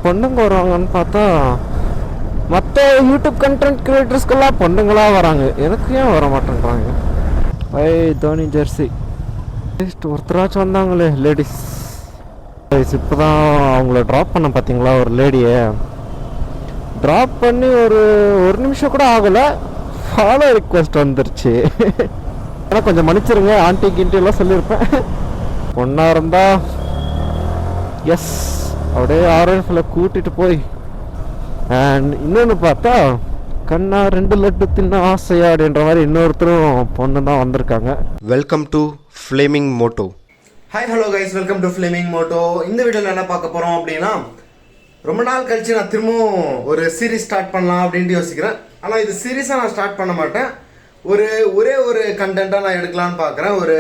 பொண்ணுங்க வருவாங்கன்னு பார்த்தா மற்ற யூடியூப் கண்டென்ட் கிரியேட்டர்ஸ்க்கெல்லாம் பொண்ணுங்களாக வராங்க, எனக்கு ஏன் வர மாட்டேன்றாங்க? தோனி ஜெர்சி ஒருத்தராச்சும் வந்தாங்களே லேடிஸ். இப்போ தான் அவங்கள ட்ராப் பண்ண பார்த்தீங்களா, ஒரு லேடியை ட்ராப் பண்ணி ஒரு ஒரு நிமிஷம் கூட ஆகலை, ஃபாலோ ரிக்வெஸ்ட் வந்துருச்சு. ஆனால் கொஞ்சம் மன்னிச்சிருங்க, ஆண்டி கிண்டிலாம் சொல்லியிருப்பேன். பொண்ணாக இருந்தா எஸ் அப்படியே ஆர்எஃப்ல கூட்டிகிட்டு போய். அண்ட் இன்னொன்று பார்த்தா கண்ணா 2 லட்டு தின்ன ஆசையா அப்படின்ற மாதிரி இன்னொருத்தரும் பொண்ணு தான் வந்திருக்காங்க. Welcome to Flaming Moto. Hi hello guys, welcome to Flaming Moto. இந்த வீடியோவில் என்ன பார்க்க போகிறோம் அப்படின்னா, ரொம்ப நாள் கழிச்சு நான் திரும்பவும் ஒரு சீரீஸ் ஸ்டார்ட் பண்ணலாம் அப்படின்ட்டு யோசிக்கிறேன். ஆனால் இது சீரீஸாக நான் ஸ்டார்ட் பண்ண மாட்டேன், ஒரே ஒரு கண்டென்ட்டாக நான் எடுக்கலான்னு பார்க்குறேன். ஒரு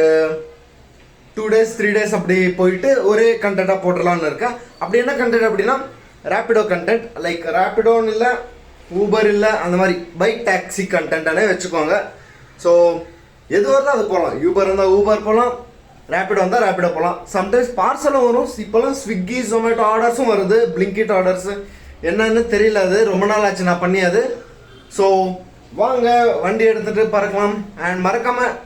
2 days 3 days அப்படி போயிட்டு ஒரே கண்டென்ட்டாக போட்டுடலான்னு இருக்கேன். அப்படி என்ன கண்டென்ட் அப்படின்னா, ரேப்பிடோ கண்டென்ட். லைக் ரேப்பிடோன்னு இல்லை, ஊபர் இல்லை, அந்த மாதிரி பைக் டாக்ஸி கண்டென்ட்டானே வச்சுக்கோங்க. ஸோ எது வரலாம் அது போகலாம். ஊபர் இருந்தால் ஊபர் போகலாம், ரேப்பிடோ வந்தால் ரேப்பிடோ போகலாம். சம்டைம்ஸ் பார்சலும் வரும். இப்போலாம் ஸ்விக்கி ஜொமேட்டோ ஆர்டர்ஸும் வருது, பிளிங்கிட் ஆர்டர்ஸு. என்னன்னு தெரியல, அது ரொம்ப நாள் ஆச்சு நான் பண்ணியாது. ஸோ வாங்க வண்டி எடுத்துகிட்டு பறக்கலாம். அண்ட் மறக்காமல்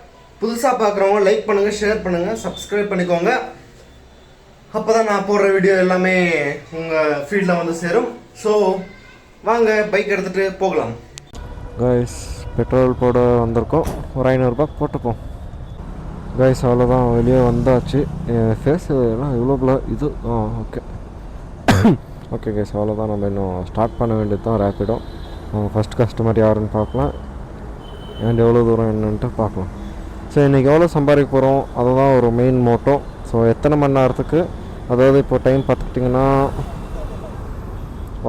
புதுசாக பார்க்குறவங்க லைக் பண்ணுங்கள், ஷேர் பண்ணுங்கள், சப்ஸ்கிரைப் பண்ணிக்கோங்க. அப்போ தான் நான் போடுற வீடியோ எல்லாமே உங்கள் ஃபீல்டில் வந்து சேரும். ஸோ வாங்க பைக் எடுத்துகிட்டு போகலாம். கைஸ் பெட்ரோல் போட வந்திருக்கோம், ஒரு 500 ரூபாய் போட்டுப்போம். கைஸ் அவ்வளோதான், வெளியே வந்தாச்சு. ஃபேஸ் எல்லாம் இவ்வளோ இது ஓகே ஓகே கைஸ் அவ்வளோதான். நம்ம இன்னும் ஸ்டார்ட் பண்ண வேண்டியது தான் ரேப்பிடோ. ஃபஸ்ட் கஸ்டமர் யாருன்னு பார்க்கலாம், அண்ட் எவ்வளோ தூரம் என்னன்ட்டு பார்க்கலாம். ஸோ இன்றைக்கி எவ்வளோ சம்பாதிக்க போகிறோம் அதுதான் ஒரு மெயின் மோட்டோ. ஸோ எத்தனை மணி நேரத்துக்கு, அதாவது இப்போ டைம் பார்த்துக்கிட்டிங்கன்னா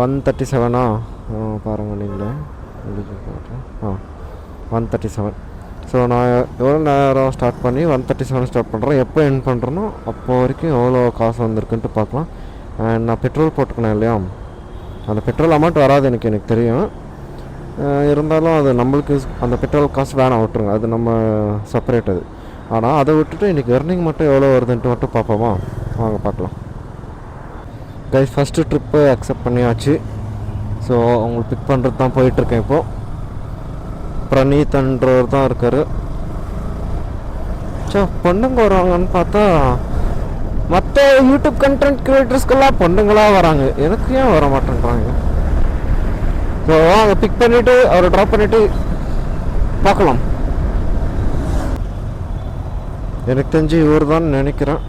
1:37 பாருங்கள் நீங்களே 1:37. ஸோ நான் எவ்வளோ நேரம் ஸ்டார்ட் பண்ணி 1:37 ஸ்டார்ட் பண்ணுறேன், எப்போ என் பண்ணுறேனோ அப்போ வரைக்கும் எவ்வளோ காசு வந்திருக்குன்ட்டு பார்க்கலாம். அண்ட் நான் பெட்ரோல் போட்டுக்கணும் இல்லையா, அந்த பெட்ரோல் அமௌண்ட் வராது எனக்கு தெரியும். இருந்தாலும் அது நம்மளுக்கு அந்த பெட்ரோல் காசு வேணாம், விட்டுருங்க, அது நம்ம செப்பரேட் அது. ஆனால் அதை விட்டுட்டு இன்றைக்கி எர்னிங் மட்டும் எவ்வளோ வருதுன்ட்டு மட்டும் பார்ப்போமா, வாங்க பார்க்கலாம். கைஸ் ஃபஸ்ட்டு ட்ரிப்பு அக்செப்ட் பண்ணியாச்சு. ஸோ அவங்களுக்கு பிக் பண்ணுறது தான் போயிட்டுருக்கேன். இப்போது பிரணீத்ன்றவர் தான் இருக்கார். பொண்ணுங்க வருவாங்கன்னு பார்த்தா மற்ற யூடியூப் கண்டென்ட் கிரியேட்டர்ஸ்க்கெல்லாம் பொண்ணுங்களாக வராங்க, எனக்கு ஏன் வர மாட்டேன்றாங்க? ஸோ வாங்க பிக் பண்ணிவிட்டு அவரை ட்ராப் பண்ணிவிட்டு பார்க்கலாம். எனக்கு தெரிஞ்சு இவர் தான் நினைக்கிறேன்.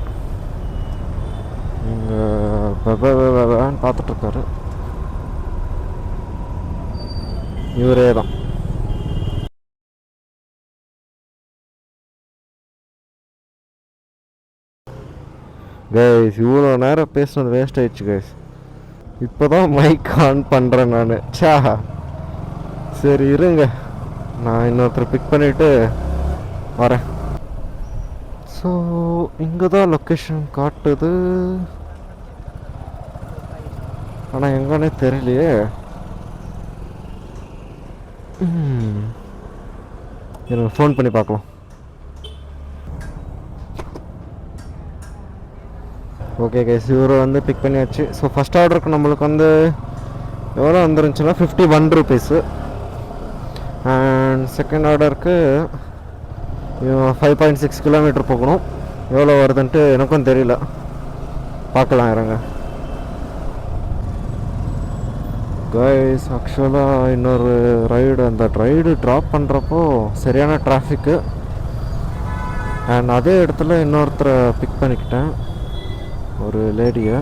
இங்கே பார்த்துட்ருக்காரு, இவரே தான். கைஸ் இவ்வளோ நேரம் பேசுனது வேஸ்ட் ஆயிடுச்சு கைஸ். இப்போ தான் மைக் ஆன் பண்ணுறேன் நான். சரி இருங்க, நான் இன்னொருத்தர் பிக் பண்ணிவிட்டு வரேன். ஸோ இங்கே தான் லொக்கேஷன் காட்டுது, ஆனால் எங்கன்னே தெரியலையே. எனக்கு ஃபோன் பண்ணி பார்க்கலாம். ஓகே கைஸ் இவரை வந்து பிக் பண்ணியாச்சு. ஸோ ஃபஸ்ட் ஆர்டருக்கு நம்மளுக்கு வந்து எவ்வளோ வந்துருந்துச்சுன்னா 51 ருபீஸு. அண்ட் செகண்ட் ஆர்டருக்கு 5.6 கிலோமீட்டர் போகணும். எவ்வளோ வருதுன்ட்டு எனக்கும் தெரியல, பார்க்கலாம் இருங்க. கைஸ் ஆக்சுவலாக இன்னொரு ரைடு, அந்த ரைடு ட்ராப் பண்ணுறப்போ சரியான டிராஃபிக்கு. அண்ட் அதே இடத்துல இன்னொருத்தரை பிக் பண்ணிக்கிட்டேன், ஒரு லேடியை.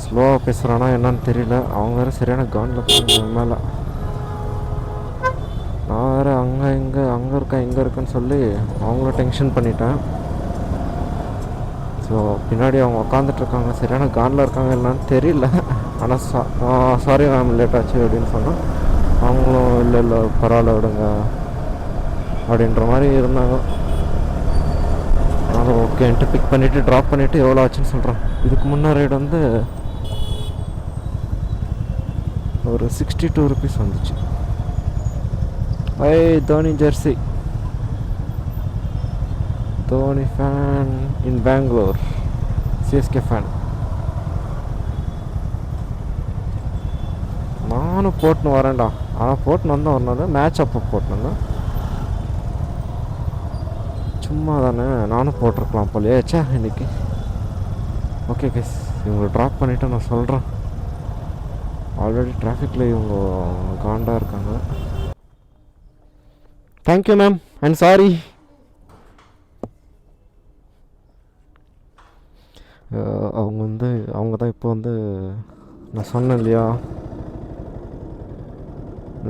ஸ்லோவாக பேசுகிறானா என்னன்னு தெரியல, அவங்க வேறு சரியான கவனில் மேலே. நான் வேறு அங்கே இருக்கேன் இங்கே இருக்கேன்னு சொல்லி அவங்கள டென்ஷன் பண்ணிட்டேன். ஸோ பின்னாடி அவங்க உட்காந்துட்ருக்காங்க, சரியான கானில் இருக்காங்க என்னன்னு தெரியல. ஆனால் சாரி மேம் லேட் ஆச்சு அப்படின்னு சொன்னால் அவங்களும் இல்லை பரவாயில்ல விடுங்க அப்படின்ற மாதிரி இருந்தாங்க. அதனால் ஓகேன்ட்டு பிக் பண்ணிவிட்டு ட்ராப் பண்ணிவிட்டு எவ்வளோ ஆச்சுன்னு சொல்கிறேன். இதுக்கு முன்னே ரேட் வந்து ஒரு 62 ருபீஸ் வந்துச்சு. தோனி ஜெர்சி, தோனி ஃபேன் இன் பெங்களூர், சிஎஸ்கே ஃபேன். நானும் போட்டுன்னு வரேன்டா. ஆனால் போட்டுன்னு வந்தேன் ஒரு நாள் மேட்ச் அப்போ போட்டுனேங்க. சும்மா தானே நானும் போட்டிருக்கலாம் போலையே ச்சே இன்னைக்கு. ஓகே கைஸ், இவங்களை ட்ராப் பண்ணிவிட்டு நான் சொல்கிறேன். ஆல்ரெடி டிராஃபிக்கில் இவங்க காண்டாக இருக்காங்க. Thank you ma'am and sorry. அவங்க தான் இப்போ நான் சொன்னேன் இல்லையா,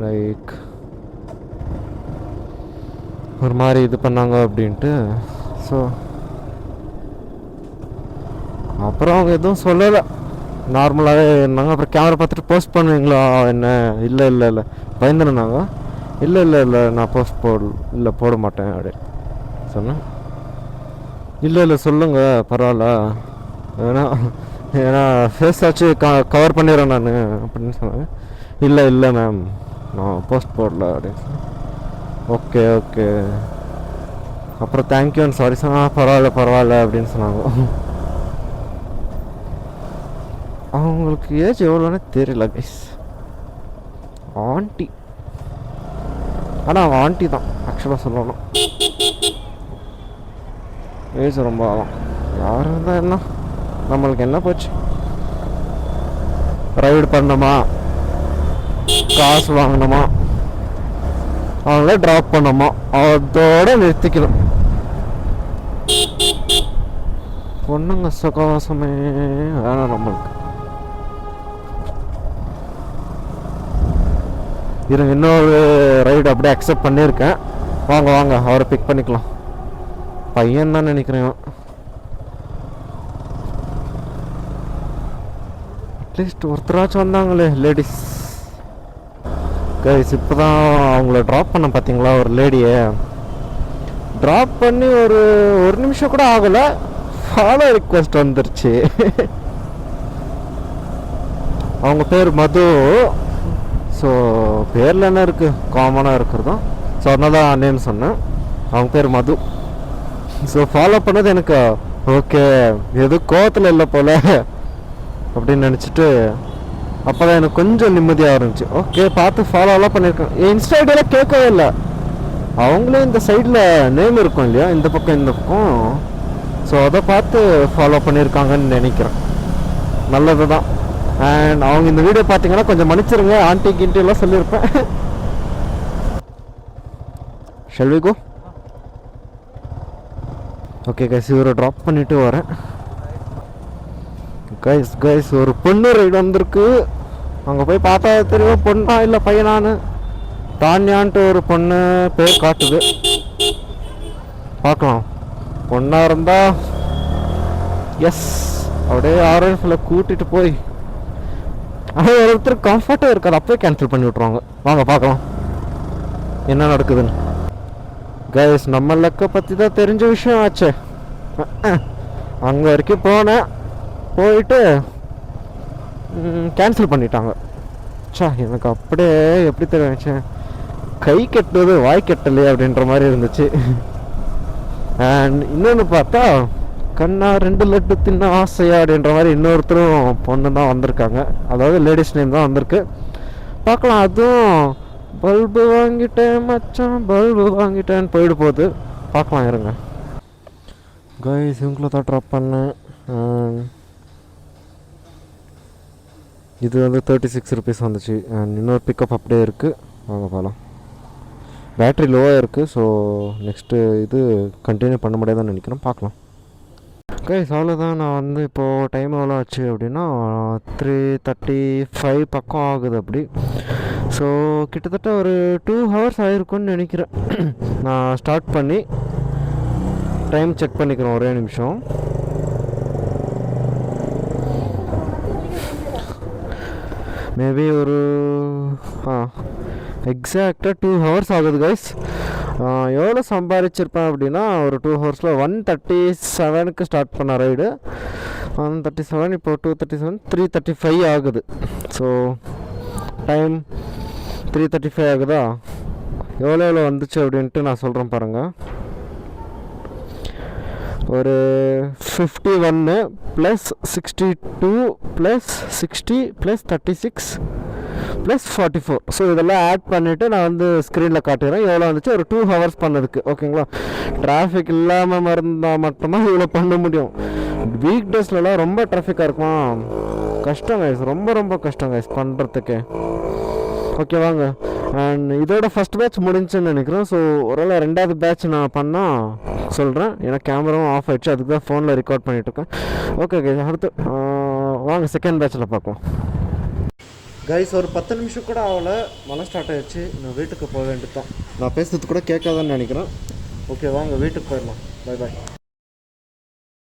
லைக் ஒரு மாதிரி இது பண்ணாங்க அப்படின்ட்டு. ஸோ அப்புறம் அவங்க எதுவும் சொல்லலை, நார்மலாகவே இருந்தாங்க. அப்புறம் கேமரா பார்த்துட்டு போஸ்ட் பண்ணுவீங்களா என்ன? இல்லை இல்லை இல்லை பயந்துனாங்க. இல்லை இல்லை இல்லை நான் போஸ்ட் போட மாட்டேன் அப்படி சொன்னேன். இல்லை இல்லை சொல்லுங்கள் பரவாயில்ல, ஏன்னா ஃபேஸ் ஆச்சு கவர் பண்ணிடுறேன் நான் அப்படின்னு சொன்னேன். இல்லை இல்லை மேம் நான் போஸ்ட் போடல அப்படின்னு சொன்னேன். Okay okay. அப்புறம் தேங்க்யூ அண்ட் சாரி சொன்னால் பரவாயில்ல அப்படின்னு சொன்னாங்க. அவங்களுக்கு ஏஜ் எவ்வளோன்னு தெரியல கைஸ். ஆண்டி, ஆனால் அவங்க ஆண்டி தான் ஆக்சுவலாக சொல்லணும். ஏஜ் ரொம்ப ஆகும். யார் இருந்தால் என்ன, நம்மளுக்கு என்ன போச்சு? ரைடு பண்ணணுமா, காசு வாங்கணுமா, அவங்கள ட்ராப் பண்ணணுமா, அதோட நிறுத்திக்கணும். பொண்ணுங்க சகவாசமே வேணாம் நம்மளுக்கு. இருங்க, இன்னொரு ரைடு அப்படியே அக்செப்ட் பண்ணியிருக்கேன். வாங்க வாங்க அவரை பிக் பண்ணிக்கலாம். பையன் தான் நினைக்கிறேன். அட்லீஸ்ட் ஒருத்தராச்சும் வந்தாங்களே லேடிஸ். கைஸ் இப்போ தான் அவங்கள ட்ராப் பண்ண பார்த்தீங்களா, ஒரு லேடியை ட்ராப் பண்ணி ஒரு நிமிஷம் கூட ஆகலை, ஃபாலோ ரிக்வெஸ்ட் வந்துருச்சு. அவங்க பேர் மது. ஸோ பேரில் என்ன இருக்குது, காமனாக இருக்கிறதும். ஸோ அதனால தான் நேம் சொன்னேன். அவங்க பேர் மது. ஸோ ஃபாலோ பண்ணது எனக்கு ஓகே எதுவும் கோவத்தில் இல்லை போல் அப்படின்னு நினச்சிட்டு அப்போ தான் எனக்கு கொஞ்சம் நிம்மதியாக இருந்துச்சு. ஓகே பார்த்து ஃபாலோலாம் பண்ணியிருக்கேன். என் இன்ஸ்டா ஐடியெல்லாம் கேட்கவே இல்லை. அவங்களே இந்த சைடில் நேம் இருக்கும் இல்லையா, இந்த பக்கம் இந்த பக்கம். ஸோ அதை பார்த்து ஃபாலோ பண்ணியிருக்காங்கன்னு நினைக்கிறேன். நல்லது தான். அண்ட் அவங்க இந்த வீடியோ பார்த்தீங்கன்னா கொஞ்சம் மன்னிச்சிருங்க, ஆண்டி கிண்டி எல்லாம் சொல்லியிருப்பேன். Shall we go? Okay guys, இவரை ட்ராப் பண்ணிவிட்டு வரேன். கைஸ் ஒரு பொண்ணு ரைடு வந்திருக்கு. அங்கே போய் பார்த்தா தெரியும் பொண்ணா இல்லை பையனான்னு. தானியான்ட்டு ஒரு பொண்ணு பேர் காட்டுது, பார்க்கலாம். பொண்ணாக இருந்தா எஸ் அப்படியே ஆர்எஃப்ல கூட்டிகிட்டு போய், ஆனால் ஒருத்தர் கம்ஃபர்ட்டாக இருக்காது, அப்போயே கேன்சல் பண்ணி விட்ருவாங்க. வாங்க பார்க்கலாம் என்ன நடக்குதுன்னு. கைஸ் நம்ம லக்கை பற்றி தான் தெரிஞ்ச விஷயம் ஆச்சு. அங்கே வரைக்கும் போனேன், போயிட்டு கேன்சல் பண்ணிட்டாங்க. சா எனக்கு அப்படியே எப்படி தெரியும், கை கெட்டுவது வாய் கெட்டலையே அப்படின்ற மாதிரி இருந்துச்சு. அண்ட் இன்னொன்று பார்த்தா கண்ணா 2 லட்டு தின்ன ஆசையா அப்படின்ற மாதிரி இன்னொருத்தரும் பொண்ணு தான் வந்திருக்காங்க. அதாவது லேடிஸ் நேம் தான் வந்திருக்கு. பார்க்கலாம். அதுவும் பல்பு வாங்கிட்டேன் மச்சான், பல்பு வாங்கிட்டேன்னு போயிட்டு போகுது. பார்க்கலாம் இருங்க. கைஸ் இவங்கள தான் ட்ராப் பண்ணேன். இது 36 ருபீஸ் வந்துச்சு. அண்ட் இன்னொரு பிக்கப் அப்படியே இருக்குது. வாங்க பார்க்கலாம். பேட்ரி லோவாக இருக்குது. ஸோ நெக்ஸ்ட்டு இது கண்டினியூ பண்ண முடியாதுன்னு நினைக்கிறேன். பார்க்கலாம். கைஸ் அவ்வளோதான். நான் இப்போது டைம் எவ்வளோ ஆச்சு அப்படின்னா 3:35 பக்கம் ஆகுது அப்படி. ஸோ கிட்டத்தட்ட ஒரு 2 ஹவர்ஸ் ஆகிருக்குன்னு நினைக்கிறேன். நான் ஸ்டார்ட் பண்ணி டைம் செக் பண்ணிக்கிறேன் ஒரே நிமிஷம். மேபி ஒரு எக்ஸாக்டாக 2 ஹவர்ஸ் ஆகுது கைஸ். எவ்வளோ சம்பாதிச்சிருப்பேன் அப்படின்னா ஒரு 2 ஹவர்ஸில் 137க்கு ஸ்டார்ட் பண்ண ரைடு. 137 இப்போ 237 335 ஆகுது. ஸோ டைம் 3:35 ஆகுதா? எவ்வளோ வந்துச்சு அப்படின்ட்டு நான் சொல்கிறேன் பாருங்கள். ஒரு 51 + 62 + 60 + 36 ப்ளஸ் 44. ஸோ இதெல்லாம் ஆட் பண்ணிவிட்டு நான் வந்து ஸ்க்ரீனில் காட்டுறேன் எவ்வளோ வந்துச்சு. ஒரு 2 ஹவர்ஸ் பண்ணதுக்கு, ஓகேங்களா. டிராஃபிக் இல்லாமல் இருந்தால் மட்டும்தான் இவ்வளோ பண்ண முடியும். வீக் டேஸ்லலாம் ரொம்ப டிராஃபிக்காக இருக்குமா, கஷ்டம் கைஸ், ரொம்ப ரொம்ப கஷ்டம் கைஸ் பண்ணுறதுக்கு. ஓகே வாங்க. அண்ட் இதோட ஃபஸ்ட் பேட்ச் முடிஞ்சுன்னு நினைக்கிறேன். ஸோ ஒருவேளை 2வது பேட்ச் நான் பண்ணால் சொல்கிறேன். ஏன்னா கேமராவும் ஆஃப் ஆகிடுச்சு, அதுக்கு தான் ஃபோனில் ரெக்கார்ட் பண்ணிகிட்ருக்கேன். ஓகே கைஸ், அடுத்து வாங்க செகண்ட் பேட்சில் பார்க்கலாம். கைஸ் ஒரு 10 நிமிஷம் கூட ஆகலை, மழை ஸ்டார்ட் ஆகிடுச்சு. நான் வீட்டுக்கு போக வேண்டியது தான். நான் பேசுறது கூட கேட்காதான்னு நினைக்கிறேன். ஓகே வாங்க வீட்டுக்கு போயிடலாம். Bye bye.